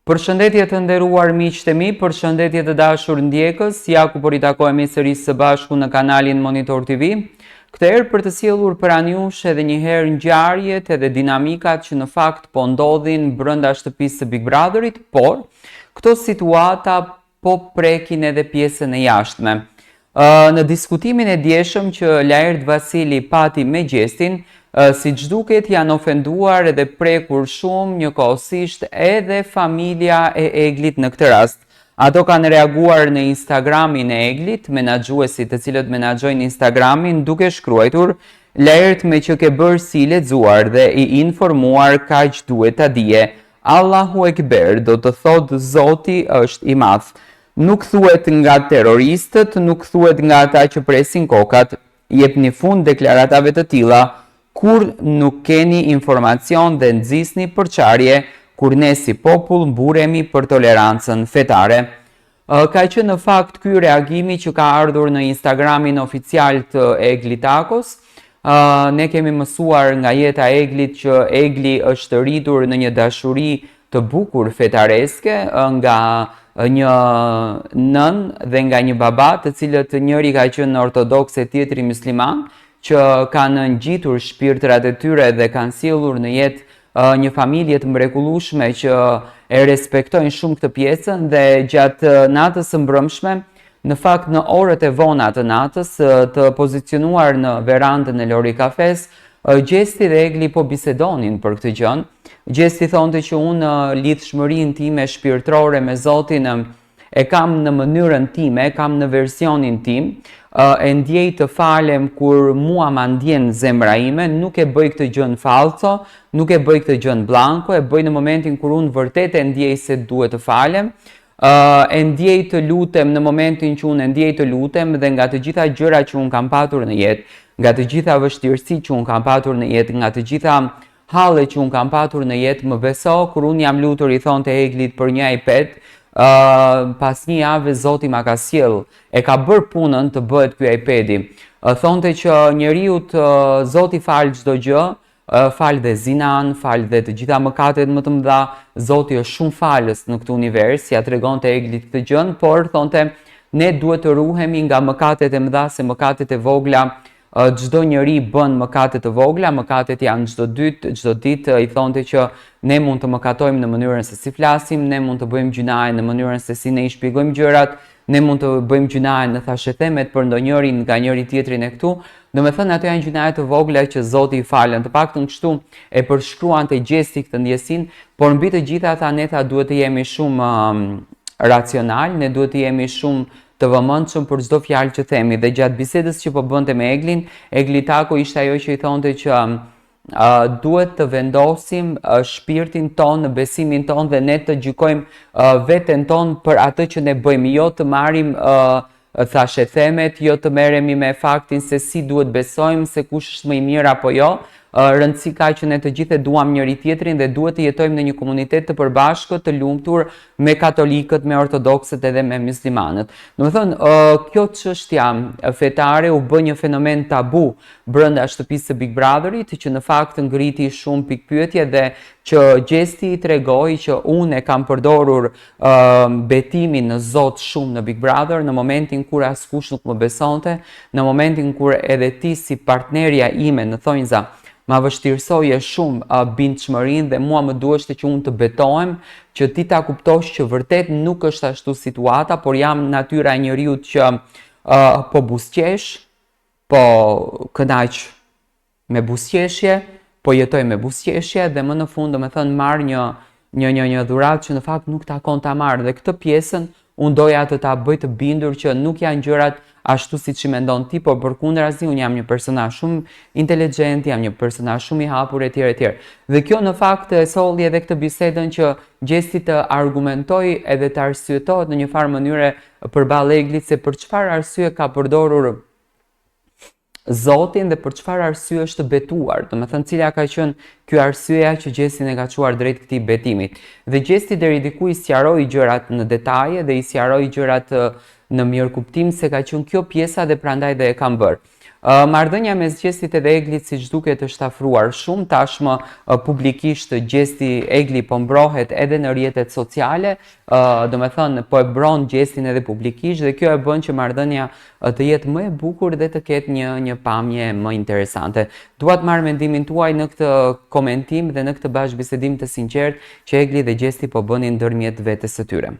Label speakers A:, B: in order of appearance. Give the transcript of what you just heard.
A: Përshëndetje të nderuar miqtë e mi, përshëndetje të dashur ndjekës, ja ku po ritakohemi sërish së bashku në kanalin Monitor TV. Këtë herë për të sjellur pranë jush edhe një herë ngjarjet edhe dinamikat që në fakt po ndodhin brenda shtëpisë së Big Brotherit, por këto situata po prekin edhe pjesën e jashtme. Në diskutimin e djeshëm që Laert Vasili pati me Gjestin, si që duket janë ofenduar edhe prekur shumë njëkohësisht edhe familja e Eglit në këtë rast. Ato kanë reaguar në Instagramin e Eglit, menaxhuesit të cilët menaxhojnë Instagramin, duke shkruar: Laert me që ke bërë si i lexuar dhe i informuar kaq duhet ta dije. Allahu Ekber, do të thotë Zoti është i madh. Nuk thuhet nga terroristët, nuk thuhet nga ata që presin kokat. Jepni fund deklaratave të tilla kur nuk keni informacion dhe nxisni përçarje, kur ne si popull mburemi për tolerancën fetare. Ka që në fakt ky reagimi që ka ardhur në Instagramin oficial të Eglit-Akos. Ne kemi mësuar nga jeta e Eglit që Egli është rritur në një dashuri të bukur fetareske nga një nën dhe nga një baba, të cilët njëri ka qenë ortodoks e tjetri musliman, që kanë ngjitur shpirtrat e tyre dhe kanë sjellur në jetë një familje të mrekullueshme që e respektojnë shumë këtë pjesën, dhe gjatë natës së mbrëmshme, në fakt në orët e vona të natës, të pozicionuar në verandën e Lori Kafes, Gjesti dhe Egli po bisedonin për këtë gjën. Gjesti thonte që unë lidhshmërinë time shpirtërore me Zotin e kam në mënyrën time, e kam në versionin tim, e ndjej të falem kur mua ma ndjen zemra ime, nuk e bëj këtë gjën falso, nuk e bëj këtë gjën blanko, e bëj në momentin kur unë vërtet e ndjej se duhet të falem, e ndjej të lutem në momentin që unë e ndjej të lutem, dhe nga të gjitha gjëra që unë kam patur në jetë, nga të gjitha vështirësi që unë kam patur në jetë, nga të gjitha halle që unë kam patur në jetë, më beso kur unë jam lutur, i thonte Eglit, për një iPad. Pas një jave Zoti ma ka sjell, e ka bërë punën të bëhet ky iPad-i. Thonte që njeriu Zoti fal çdo gjë, fal dhe zinan, fal dhe të gjitha mëkatet më të mëdha. Zoti është shumë falës në këtë univers, ja tregonte Eglit këtë gjën, por thonte ne duhet të ruhemi nga mëkatet e mëdha, se mëkatet e vogla, çdo njeri bën mëkate të vogla, mëkatet janë çdo ditë. I thonte që ne mund të mëkatojmë në mënyrën se si flasim, ne mund të bëjmë gjunaje në mënyrën se si ne i shpjegojmë gjërat, ne mund të bëjmë gjunaje në thashethemet për ndonjërin nga njëri tjetrin e këtu. Domethënë ato janë gjunaje të vogla që Zoti i falën. Të paktën kështu e përshkruante Gjesti këtë ndjesin, por mbi të gjitha tha ne duhet të jemi shumë racional, ne duhet të jemi shumë të vëmendshëm për çdo fjalë që themi. Dhe gjatë bisedës që po bënte me Eglin, Egli-Tako ishte ajo që i thonte që duhet të vendosim shpirtin ton në besimin ton dhe ne të gjykojmë veten ton për atë që ne bëjmë, jo të marrim thashethemet, jo të merremi me faktin se si duhet besojmë, se kush është më i mirë apo jo. Rëndësi ka që ne të gjithë duam njëri tjetrin dhe duhet të jetojmë në një komunitet të përbashkët, të lumtur me katolikët, me ortodoksët edhe me muslimanët. Domethënë, kjo çështja fetare u bë një fenomen tabu brenda shtëpisë së Big Brotherit, që në fakt ngriti shumë pikpyetje dhe që Gjesti i tregoi që unë e kam përdorur betimin në Zot shumë në Big Brother në momentin kur askush nuk më besonte, në momentin kur edhe ti si partnerja ime në thonjza ma vështirësoje shumë bindshmërinë dhe mua më duheshte që unë të betohem, që ti ta kuptosh që vërtet nuk është ashtu situata, por jam natyra e njeriut që po buzëqesh, po kënaq me buzëqeshje, po jetoj me buzëqeshje dhe më në fund domethënë marr një dhuratë që në fakt nuk takon ta marr, dhe këtë pjesën unë doja të ta bëj të bindur që nuk janë gjërat ashtu siç i mendon ti, por përkundrazi unë jam një personazh shumë inteligjent, jam një personazh shumë i hapur etj. Dhe kjo në fakt e solli edhe këtë bisedën që Gjesti të argumentoj edhe të arsyetohet në një farë mënyre përballë Eglit se për çfarë arsye ka përdorur Zotin dhe për çfarë arsye është betuar. Domethënë cila ka qenë ky arsyeja që Gjestin e ka çuar drejt këtij betimit. Dhe Gjesti deri diku i sqaroi gjërat në detaje dhe i sqaroi gjërat në mirë kuptim se ka qenë kjo pjesa dhe prandaj dhe e kam bërë. Marrëdhënia mes Gjestit edhe Eglit siç duket është afruar shumë, tashmë publikisht Gjesti Egli po mbrohet edhe në rrjetet sociale, do me thënë po e bron Gjestin edhe publikisht dhe kjo e bën që marrëdhënia të jetë më e bukur dhe të ketë një pamje më interesante. Dua të marr mendimin tuaj në këtë komentim dhe në këtë bashkëbisedim të sinqert që Egli dhe Gjesti po bënin ndërmjet vetes së tyre.